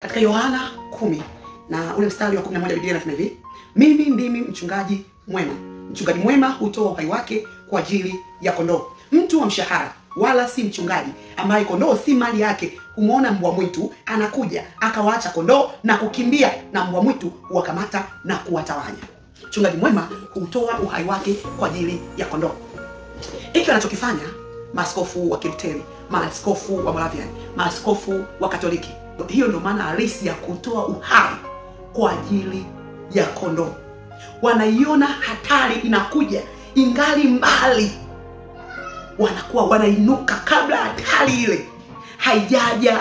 Katika Yohana 10 na ule mstari wa 11 Biblia inasema hivi: mimi ndimi mchungaji mwema. Mchungaji mwema hutoa uhai wake kwa ajili ya kondoo. Mtu wa mshahara wala si mchungaji, ambaye kondoo si mali yake, humwona mbwa mwitu anakuja, akawaacha kondoo na kukimbia, na mbwa mwitu huwakamata na kuwatawanya. Mchungaji mwema hutoa uhai wake kwa ajili ya kondoo. Hiki anachokifanya maaskofu wa Kilutheri, maaskofu wa Moravian, maaskofu wa Katoliki, hiyo ndio maana halisi ya kutoa uhai kwa ajili ya kondoo. Wanaiona hatari inakuja ingali mbali, wanakuwa wanainuka kabla hatari ile haijaja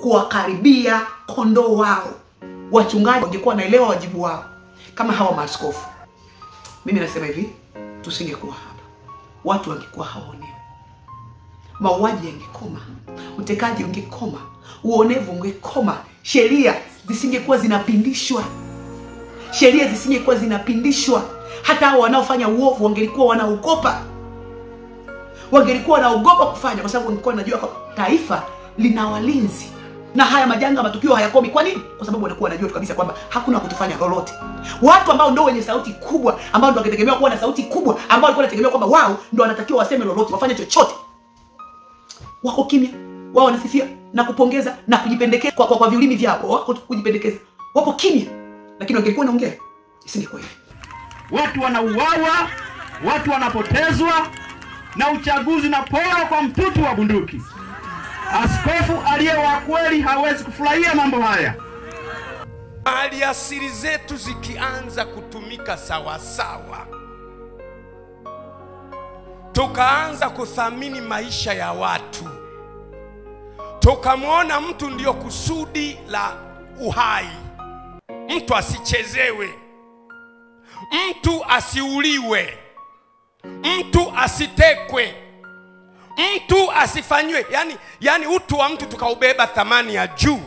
kuwakaribia kondoo wao. Wachungaji wangekuwa naelewa wajibu wao kama hawa maaskofu. Mimi nasema hivi, tusingekuwa hapa, watu wangekuwa hawaonewi. Mauaji yangekoma, utekaji ungekoma, uonevu ungekoma, sheria zisingekuwa zinapindishwa. Sheria zisingekuwa zinapindishwa. Hata hao wanaofanya uovu wangelikuwa wanaogopa. Wangelikuwa wanaogopa kufanya, kwa sababu wangekuwa wanajua kwa taifa lina walinzi. Na haya majanga, matukio hayakomi. Kwa nini? Kwa sababu wanakuwa wanajua kabisa kwamba hakuna kutufanya lolote. Watu ambao ndio wenye sauti kubwa, ambao ndio wangetegemewa kuwa na sauti kubwa, ambao walikuwa wanategemewa kwamba wao ndio wanatakiwa waseme lolote, wafanye chochote, wako kimya. Wao wanasifia na kupongeza na kujipendekeza kwa viulimi vyao, wako kujipendekeza, wapo kimya. Lakini wangekuwa naongea, isingekuwa hivi. Watu wanauawa, watu wanapotezwa, na uchaguzi na pora kwa mtutu wa bunduki. Askofu aliye wa kweli hawezi kufurahia mambo haya. Mali asili zetu zikianza kutumika sawa sawa, tukaanza kuthamini maisha ya watu, tukamwona mtu ndio kusudi la uhai, mtu asichezewe, mtu asiuliwe, mtu asitekwe, mtu asifanywe, yani utu wa mtu tukaubeba thamani ya juu.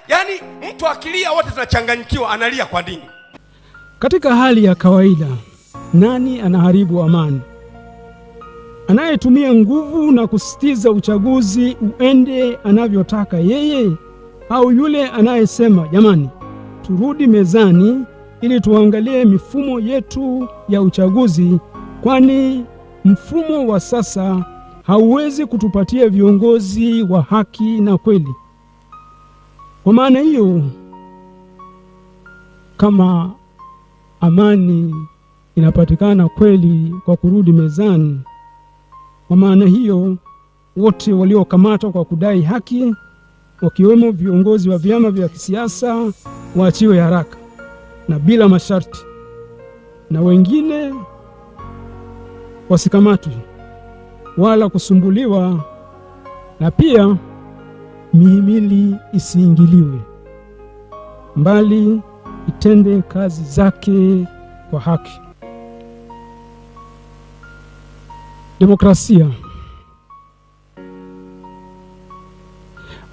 Yani mtu akilia wote tunachanganyikiwa, analia kwa nini? Katika hali ya kawaida, nani anaharibu amani? Anayetumia nguvu na kusitiza uchaguzi uende anavyotaka yeye, au yule anayesema jamani, turudi mezani ili tuangalie mifumo yetu ya uchaguzi, kwani mfumo wa sasa hauwezi kutupatia viongozi wa haki na kweli. Kwa maana hiyo, kama amani inapatikana kweli kwa kurudi mezani, kwa maana hiyo wote waliokamatwa kwa kudai haki, wakiwemo viongozi wa vyama vya kisiasa, waachiwe haraka na bila masharti, na wengine wasikamatwe wala kusumbuliwa, na pia mihimili isiingiliwe, mbali itende kazi zake kwa haki. Demokrasia.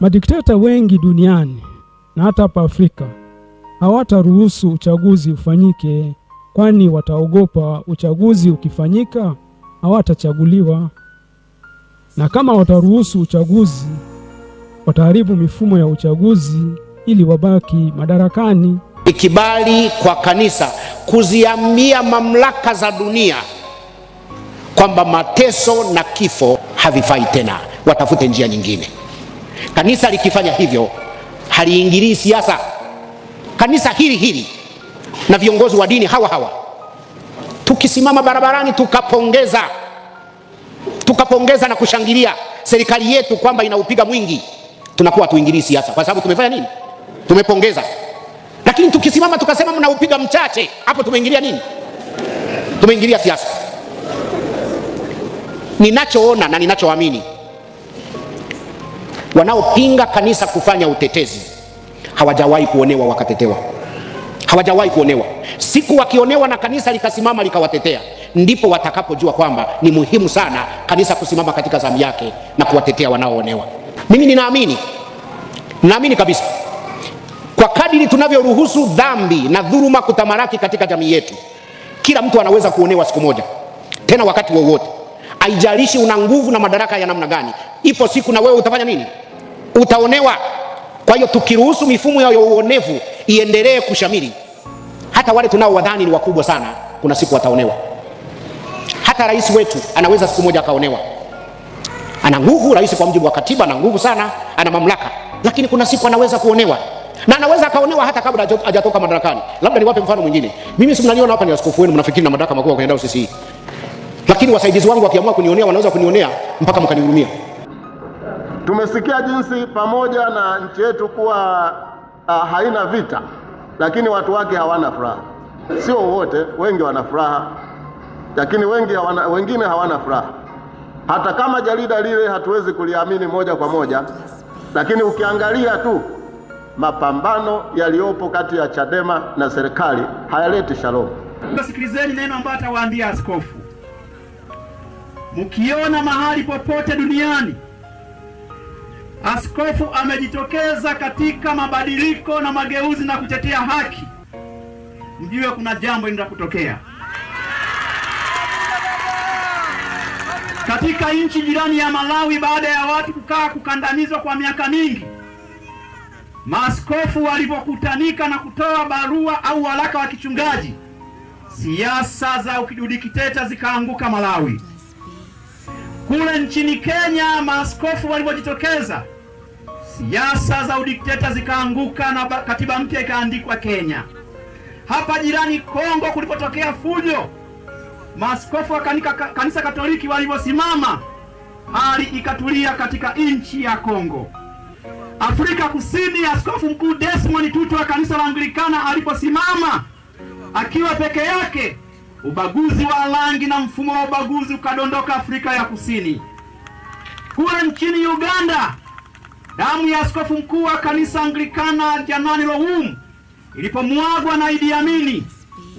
Madikteta wengi duniani na hata hapa Afrika hawataruhusu uchaguzi ufanyike, kwani wataogopa uchaguzi ukifanyika hawatachaguliwa, na kama wataruhusu uchaguzi wataharibu mifumo ya uchaguzi ili wabaki madarakani. Ikibali kwa kanisa kuziambia mamlaka za dunia kwamba mateso na kifo havifai tena, watafute njia nyingine. Kanisa likifanya hivyo haliingilii siasa. Kanisa hili na viongozi wa dini hawa tukisimama barabarani tukapongeza na kushangilia serikali yetu kwamba inaupiga mwingi, tunakuwa tuingilii siasa, kwa sababu tumefanya nini? Tumepongeza. Lakini tukisimama tukasema mnaupiga mchache, hapo tumeingilia nini? Tumeingilia siasa. Ninachoona na ninachoamini, wanaopinga kanisa kufanya utetezi hawajawahi kuonewa wakatetewa. Hawajawahi kuonewa. Siku wakionewa na kanisa likasimama likawatetea, ndipo watakapojua kwamba ni muhimu sana kanisa kusimama katika zamu yake na kuwatetea wanaoonewa. Mimi ninaamini kabisa, kwa kadiri tunavyoruhusu dhambi na dhuluma kutamaraki katika jamii yetu, kila mtu anaweza kuonewa siku moja, tena wakati wowote. Haijalishi una nguvu na madaraka ya namna gani, ipo siku na wewe utafanya nini? utaonewa. Kwa hiyo tukiruhusu mifumo ya uonevu iendelee kushamiri, hata wale tunao wadhani ni wakubwa sana, kuna siku wataonewa. Hata rais wetu anaweza siku moja akaonewa. Ana nguvu, rais kwa mujibu wa katiba ana nguvu sana, ana mamlaka, lakini kuna siku anaweza kuonewa. Na anaweza akaonewa hata kabla hajatoka madarakani. Labda niwape mfano mwingine. Mimi si mnaniona hapa ni askofu wenu, mnafikiri na madaraka makubwa kwenda UCC. Lakini wasaidizi wangu wakiamua kunionea, wanaweza kunionea mpaka mkanihurumia. Tumesikia jinsi pamoja na nchi yetu kuwa haina vita, lakini watu wake hawana furaha. Sio wote, wengi wana furaha, lakini wengine hawana furaha. Hata kama jarida lile hatuwezi kuliamini moja kwa moja, lakini ukiangalia tu mapambano yaliyopo kati ya Chadema na serikali hayaleti shalom. Sikilizeni neno ambalo atawaambia askofu. Mkiona mahali popote duniani askofu amejitokeza katika mabadiliko na mageuzi na kutetea haki, mjue kuna jambo linaenda kutokea. Katika nchi jirani ya Malawi, baada ya watu kukandamizwa kwa miaka mingi, maaskofu walipokutanika na kutoa barua au waraka wa kichungaji, siasa za udikteta zikaanguka Malawi. Kule nchini Kenya, maaskofu walipojitokeza, siasa za udikteta zikaanguka na katiba mpya ikaandikwa Kenya. Hapa jirani Kongo kulipotokea fujo, maaskofu wa kanisa Katoliki waliposimama, hali ikatulia katika nchi ya Kongo. Afrika Kusini, askofu mkuu Desmond Tutu wa kanisa la Anglikana aliposimama akiwa peke yake, ubaguzi wa rangi na mfumo wa ubaguzi ukadondoka Afrika ya Kusini. Kule nchini Uganda, damu ya askofu mkuu wa kanisa Anglikana Janani Lohum ilipomwagwa na Idi Amin,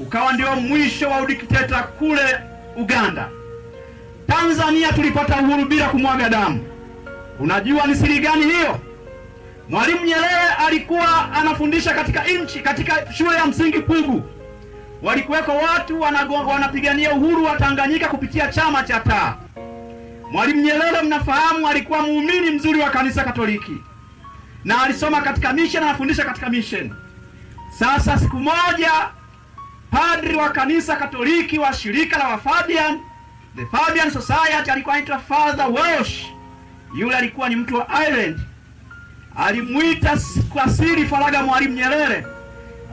ukawa ndio mwisho wa udikteta kule Uganda. Tanzania tulipata uhuru bila kumwaga damu. Unajua ni siri gani hiyo? Mwalimu Nyerere alikuwa anafundisha katika shule ya msingi Pugu. Walikuweko watu wanapigania uhuru wa Tanganyika kupitia chama cha TAA. Mwalimu Nyerere, mnafahamu, alikuwa muumini mzuri wa kanisa Katoliki, na alisoma katika mission na anafundisha katika mission. Sasa siku moja padri wa kanisa Katoliki wa shirika la Fabian, the Fabian Society, alikuwa anaitwa Father Welsh. Yule alikuwa ni mtu wa Ireland. Alimuita kwa siri faraga Mwalimu Nyerere,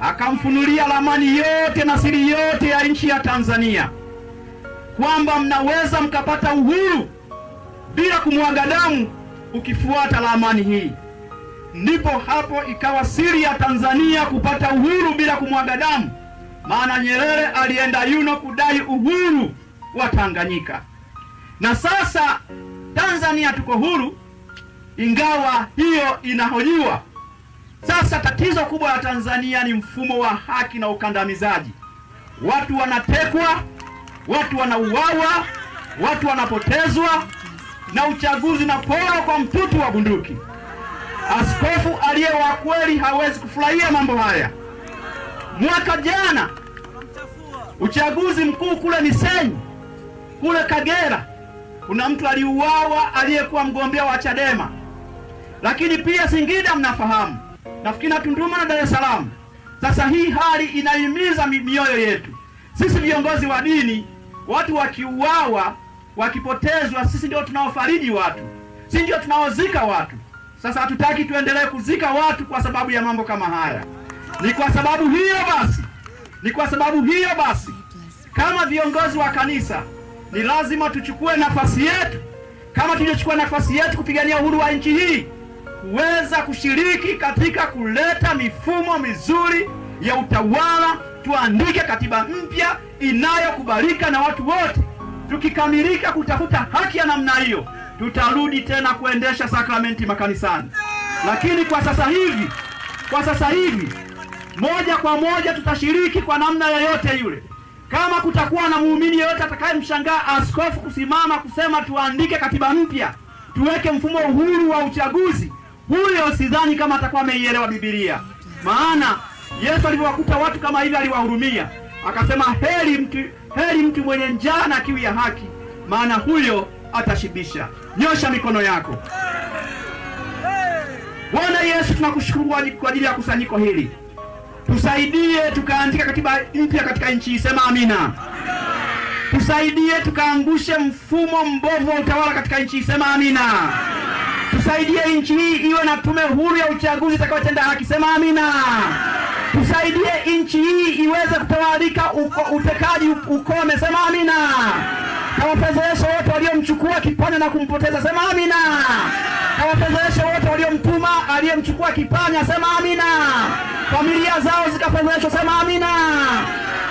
akamfunulia ramani yote na siri yote ya nchi ya Tanzania, kwamba mnaweza mkapata uhuru bila kumwaga damu ukifuata ramani hii. Ndipo hapo ikawa siri ya Tanzania kupata uhuru bila kumwaga damu, maana Nyerere alienda yuno kudai uhuru wa Tanganyika. Na sasa Tanzania tuko huru, ingawa hiyo inahojiwa. Sasa tatizo kubwa la Tanzania ni mfumo wa haki na ukandamizaji. Watu wanatekwa, watu wanauawa, watu wanapotezwa, na uchaguzi na poro kwa mtutu wa bunduki. Askofu aliye wa kweli hawezi kufurahia mambo haya. Mwaka jana uchaguzi mkuu kule Misenyi, kule Kagera, kuna mtu aliuawa aliyekuwa mgombea wa Chadema. Lakini pia Singida mnafahamu, nafikiri na Tunduma na Dar es Salaam. Sasa hii hali inahimiza mioyo yetu. Sisi viongozi wa dini, watu wakiuawa, wakipotezwa, sisi ndio tunaofariji watu, sisi ndio tunaozika watu. Sasa hatutaki tuendelee kuzika watu kwa sababu ya mambo kama haya. Ni kwa sababu hiyo basi, kama viongozi wa kanisa ni lazima tuchukue nafasi yetu, kama tuliochukua nafasi yetu kupigania uhuru wa nchi hii, kuweza kushiriki katika kuleta mifumo mizuri ya utawala. Tuandike katiba mpya inayokubalika na watu wote. Tukikamilika kutafuta haki ya namna hiyo, tutarudi tena kuendesha sakramenti makanisani. Lakini kwa sasa hivi moja kwa moja tutashiriki kwa namna yoyote yule. Kama kutakuwa na muumini yoyote atakayemshangaa askofu kusimama kusema tuandike katiba mpya, tuweke mfumo uhuru wa uchaguzi, huyo sidhani kama atakuwa ameielewa Biblia. Maana Yesu alipowakuta watu kama hivi aliwahurumia, akasema heri mtu mwenye njaa na kiu ya haki, maana huyo atashibisha. Nyosha mikono yako. Bwana Yesu, tunakushukuru kwa ajili ya kusanyiko hili. Tusaidie tukaandika katiba mpya katika nchi. Sema amina. Tusaidie tukaangushe mfumo mbovu wa utawala katika nchi. Sema amina. Tusaidie nchi hii iwe na tume huru ya uchaguzi itakayotenda haki. Sema amina. Tusaidie nchi hii iweze kutawalika utekaji ukome. Sema amina. Kawapezeshe wote waliomchukua kipanya na kumpoteza. Sema amina. Kawapezeshe wote waliomtuma aliyemchukua kipanya. Sema amina. Familia zao zikapezeshwa. Sema amina.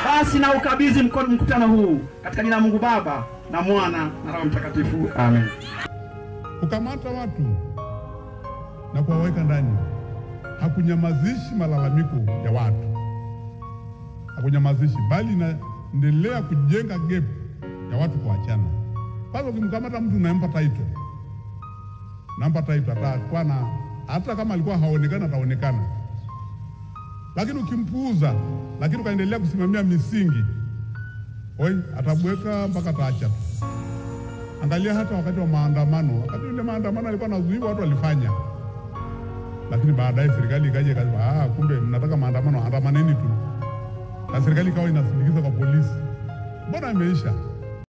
Basi na ukabidhi mkutano huu katika jina la Mungu Baba na Mwana na Roho Mtakatifu. Amen. Kukamata watu na kuwaweka ndani hakunyamazishi malalamiko ya watu, hakunyamazishi, bali inaendelea kujenga gap ya watu kuachana. Kwanza ukimkamata mtu unampa title, atakuwa na, hata kama alikuwa haonekana ataonekana. Lakini ukimpuuza, lakini ukaendelea kusimamia misingi, atabweka mpaka ataacha tu. Angalia hata wakati wa maandamano, wakati ule maandamano alikuwa anazuiwa, watu walifanya. Lakini baadaye serikali ikaja ikasema, kumbe mnataka maandamano, andamaneni tu. Na serikali ikawa inasindikiza kwa polisi. Mbona imeisha?